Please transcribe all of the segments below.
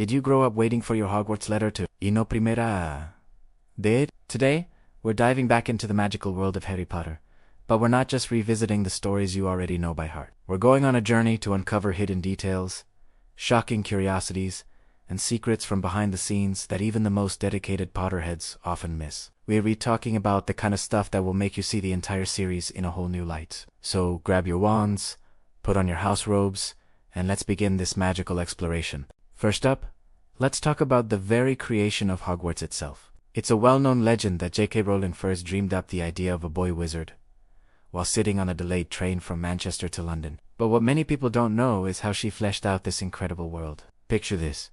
Did you grow up waiting for your Hogwarts letter to no primera did? Today, we're diving back into the magical world of Harry Potter. But we're not just revisiting the stories you already know by heart. We're going on a journey to uncover hidden details, shocking curiosities, and secrets from behind the scenes that even the most dedicated Potterheads often miss. We'll be talking about the kind of stuff that will make you see the entire series in a whole new light. So grab your wands, put on your house robes, and let's begin this magical exploration. First up, let's talk about the very creation of Hogwarts itself. It's a well-known legend that J.K. Rowling first dreamed up the idea of a boy wizard while sitting on a delayed train from Manchester to London. But what many people don't know is how she fleshed out this incredible world. Picture this.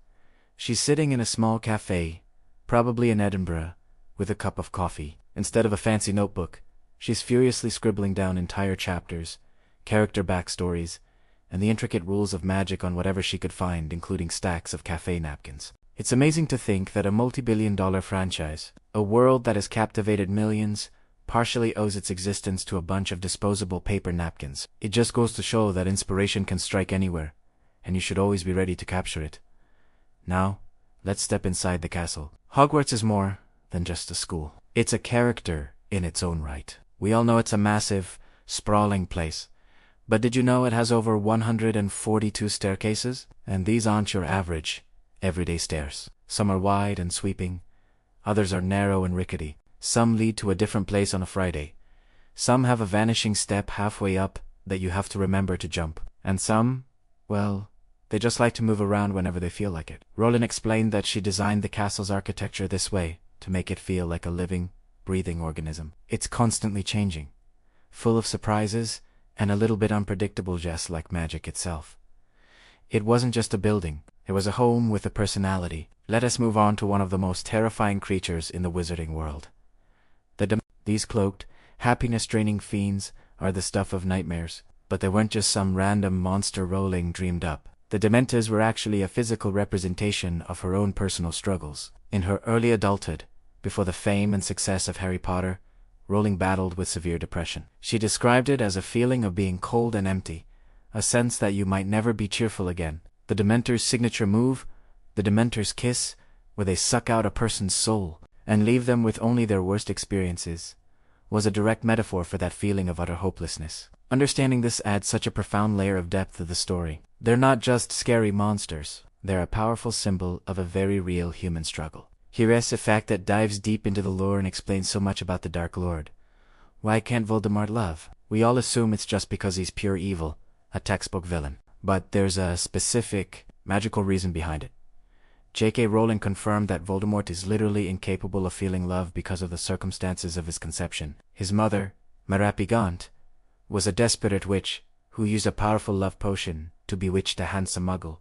She's sitting in a small cafe, probably in Edinburgh, with a cup of coffee. Instead of a fancy notebook, she's furiously scribbling down entire chapters, character backstories, and the intricate rules of magic on whatever she could find, including stacks of cafe napkins. It's amazing to think that a multi-billion-dollar franchise, a world that has captivated millions, partially owes its existence to a bunch of disposable paper napkins. It just goes to show that inspiration can strike anywhere, and you should always be ready to capture it. Now, let's step inside the castle. Hogwarts is more than just a school. It's a character in its own right. We all know it's a massive, sprawling place. But did you know it has over 142 staircases? And these aren't your average, everyday stairs. Some are wide and sweeping. Others are narrow and rickety. Some lead to a different place on a Friday. Some have a vanishing step halfway up that you have to remember to jump. And some, well, they just like to move around whenever they feel like it. Rowling explained that she designed the castle's architecture this way to make it feel like a living, breathing organism. It's constantly changing, full of surprises, and a little bit unpredictable, just like magic itself. It wasn't just a building, it was a home with a personality. Let us move on to one of the most terrifying creatures in the wizarding world. These cloaked, happiness-draining fiends are the stuff of nightmares, but they weren't just some random monster Rowling dreamed up. The Dementors were actually a physical representation of her own personal struggles. In her early adulthood, before the fame and success of Harry Potter, Rowling battled with severe depression. She described it as a feeling of being cold and empty, a sense that you might never be cheerful again. The Dementors' signature move, the Dementors' kiss, where they suck out a person's soul and leave them with only their worst experiences, was a direct metaphor for that feeling of utter hopelessness. Understanding this adds such a profound layer of depth to the story. They're not just scary monsters, they're a powerful symbol of a very real human struggle. Here is a fact that dives deep into the lore and explains so much about the Dark Lord. Why can't Voldemort love? We all assume it's just because he's pure evil, a textbook villain. But there's a specific, magical reason behind it. J.K. Rowling confirmed that Voldemort is literally incapable of feeling love because of the circumstances of his conception. His mother, Marapi Gaunt, was a desperate witch who used a powerful love potion to bewitch the handsome muggle,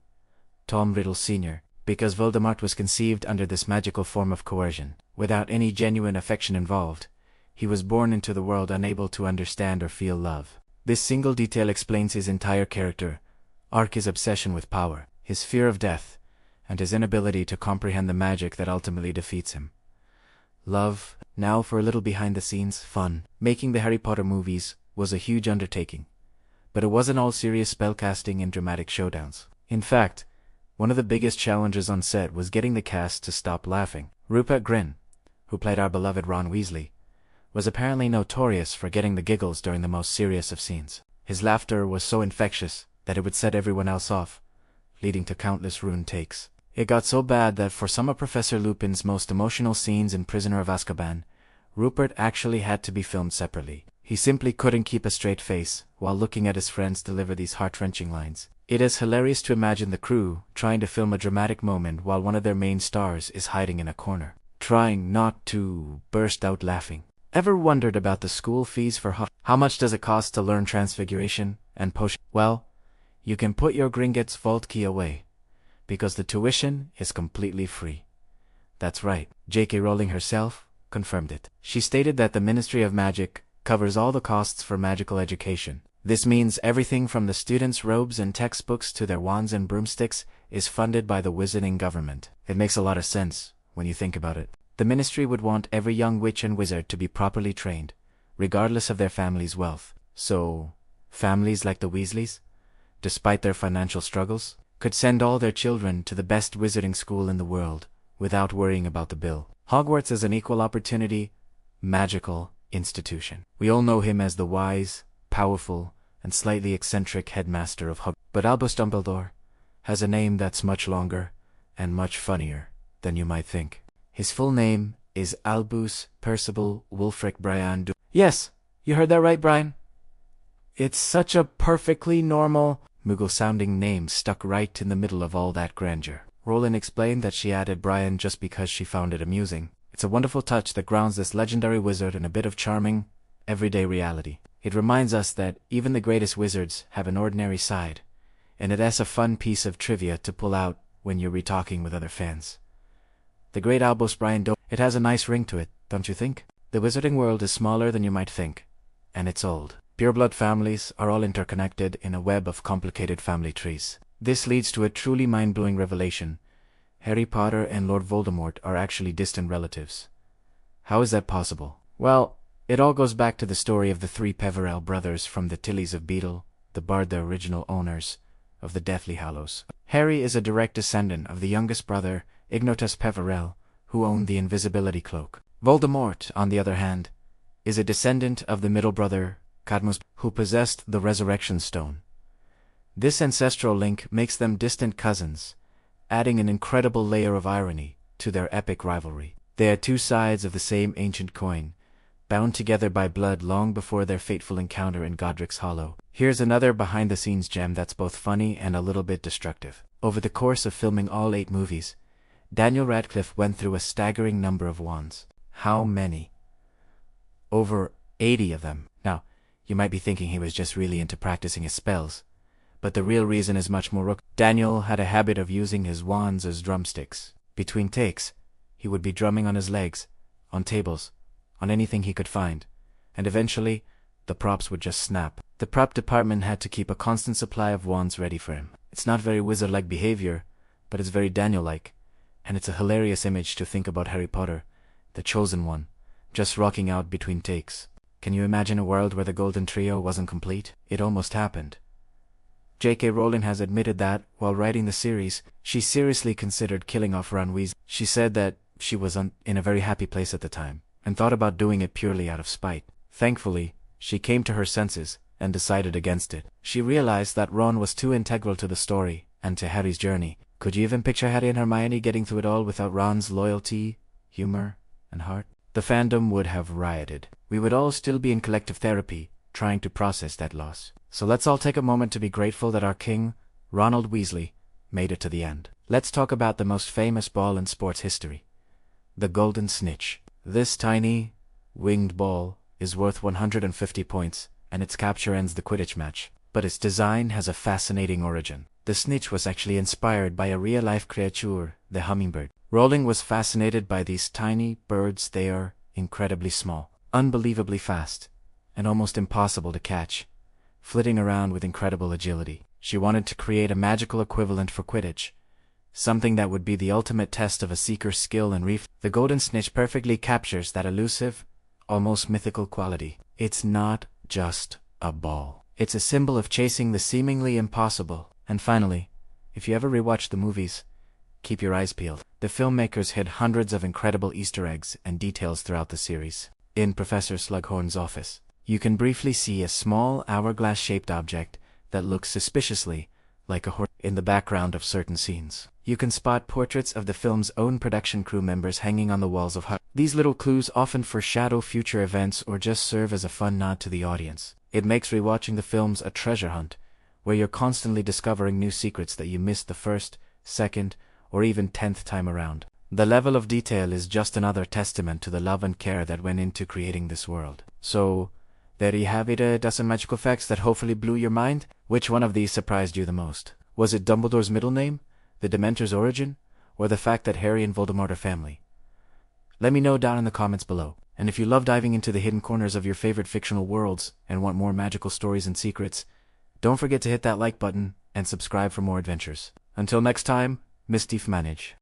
Tom Riddle Sr., because Voldemort was conceived under this magical form of coercion. Without any genuine affection involved, he was born into the world unable to understand or feel love. This single detail explains his entire character arc, his obsession with power, his fear of death, and his inability to comprehend the magic that ultimately defeats him. Love. Now for a little behind-the-scenes fun. Making the Harry Potter movies was a huge undertaking, but it wasn't all serious spellcasting and dramatic showdowns. In fact, one of the biggest challenges on set was getting the cast to stop laughing. Rupert Grint, who played our beloved Ron Weasley, was apparently notorious for getting the giggles during the most serious of scenes. His laughter was so infectious that it would set everyone else off, leading to countless ruined takes. It got so bad that for some of Professor Lupin's most emotional scenes in Prisoner of Azkaban, Rupert actually had to be filmed separately. He simply couldn't keep a straight face while looking at his friends deliver these heart-wrenching lines. It is hilarious to imagine the crew trying to film a dramatic moment while one of their main stars is hiding in a corner, trying not to burst out laughing. Ever wondered about the school fees for how much does it cost to learn Transfiguration and potion? Well, you can put your Gringotts vault key away, because the tuition is completely free. That's right, J.K. Rowling herself confirmed it. She stated that the Ministry of Magic covers all the costs for magical education. This means everything from the students' robes and textbooks to their wands and broomsticks is funded by the wizarding government. It makes a lot of sense when you think about it. The ministry would want every young witch and wizard to be properly trained, regardless of their family's wealth. So, families like the Weasleys, despite their financial struggles, could send all their children to the best wizarding school in the world without worrying about the bill. Hogwarts is an equal opportunity, magical institution. We all know him as the wise, powerful, and slightly eccentric headmaster of Hogwarts. But Albus Dumbledore has a name that's much longer and much funnier than you might think. His full name is Albus Percival Wulfric Brian Yes, you heard that right, Brian. It's such a perfectly normal, Moogle-sounding name stuck right in the middle of all that grandeur. Rowling explained that she added Brian just because she found it amusing. It's a wonderful touch that grounds this legendary wizard in a bit of charming, everyday reality. It reminds us that even the greatest wizards have an ordinary side, and it's a fun piece of trivia to pull out when you're re-talking with other fans. The great Albus Brian it has a nice ring to it, don't you think? The wizarding world is smaller than you might think, and it's old. Pureblood families are all interconnected in a web of complicated family trees. This leads to a truly mind-blowing revelation. Harry Potter and Lord Voldemort are actually distant relatives. How is that possible? Well, it all goes back to the story of the three Peverell brothers from the Tillys of Beedle, the original owners of the Deathly Hallows. Harry is a direct descendant of the youngest brother, Ignotus Peverell, who owned the invisibility cloak. Voldemort, on the other hand, is a descendant of the middle brother, Cadmus, who possessed the Resurrection Stone. This ancestral link makes them distant cousins, adding an incredible layer of irony to their epic rivalry. They are two sides of the same ancient coin, bound together by blood long before their fateful encounter in Godric's Hollow. Here's another behind-the-scenes gem that's both funny and a little bit destructive. Over the course of filming all 8 movies, Daniel Radcliffe went through a staggering number of wands. How many? Over 80 of them. Now, you might be thinking he was just really into practicing his spells, but the real reason is much more Daniel had a habit of using his wands as drumsticks. Between takes, he would be drumming on his legs, on tables, on anything he could find, and eventually, the props would just snap. The prop department had to keep a constant supply of wands ready for him. It's not very wizard-like behavior, but it's very Daniel-like, and it's a hilarious image to think about Harry Potter, the chosen one, just rocking out between takes. Can you imagine a world where the Golden Trio wasn't complete? It almost happened. J.K. Rowling has admitted that, while writing the series, she seriously considered killing off Ron Weasley. She said that she was in a very happy place at the time, and thought about doing it purely out of spite. Thankfully, she came to her senses and decided against it. She realized that Ron was too integral to the story and to Harry's journey. Could you even picture Harry and Hermione getting through it all without Ron's loyalty, humor, and heart? The fandom would have rioted. We would all still be in collective therapy, trying to process that loss. So let's all take a moment to be grateful that our king, Ronald Weasley, made it to the end. Let's talk about the most famous ball in sports history, the Golden Snitch. This tiny, winged ball is worth 150 points, and its capture ends the Quidditch match. But its design has a fascinating origin. The snitch was actually inspired by a real-life creature, the hummingbird. Rowling was fascinated by these tiny birds. They are incredibly small, unbelievably fast, and almost impossible to catch, flitting around with incredible agility. She wanted to create a magical equivalent for Quidditch, something that would be the ultimate test of a seeker's skill and reflex. The Golden Snitch perfectly captures that elusive, almost mythical quality. It's not just a ball. It's a symbol of chasing the seemingly impossible. And finally, if you ever rewatch the movies, keep your eyes peeled. The filmmakers hid hundreds of incredible Easter eggs and details throughout the series. In Professor Slughorn's office, you can briefly see a small hourglass-shaped object that looks suspiciously like a horse in the background of certain scenes. You can spot portraits of the film's own production crew members hanging on the walls of Hogwarts. These little clues often foreshadow future events or just serve as a fun nod to the audience. It makes rewatching the films a treasure hunt, where you're constantly discovering new secrets that you missed the first, second, or even 10th time around. The level of detail is just another testament to the love and care that went into creating this world. So, there you have it, a dozen magical facts that hopefully blew your mind. Which one of these surprised you the most? Was it Dumbledore's middle name, the Dementor's origin, or the fact that Harry and Voldemort are family? Let me know down in the comments below. And if you love diving into the hidden corners of your favorite fictional worlds and want more magical stories and secrets, don't forget to hit that like button and subscribe for more adventures. Until next time, Mischief Manage.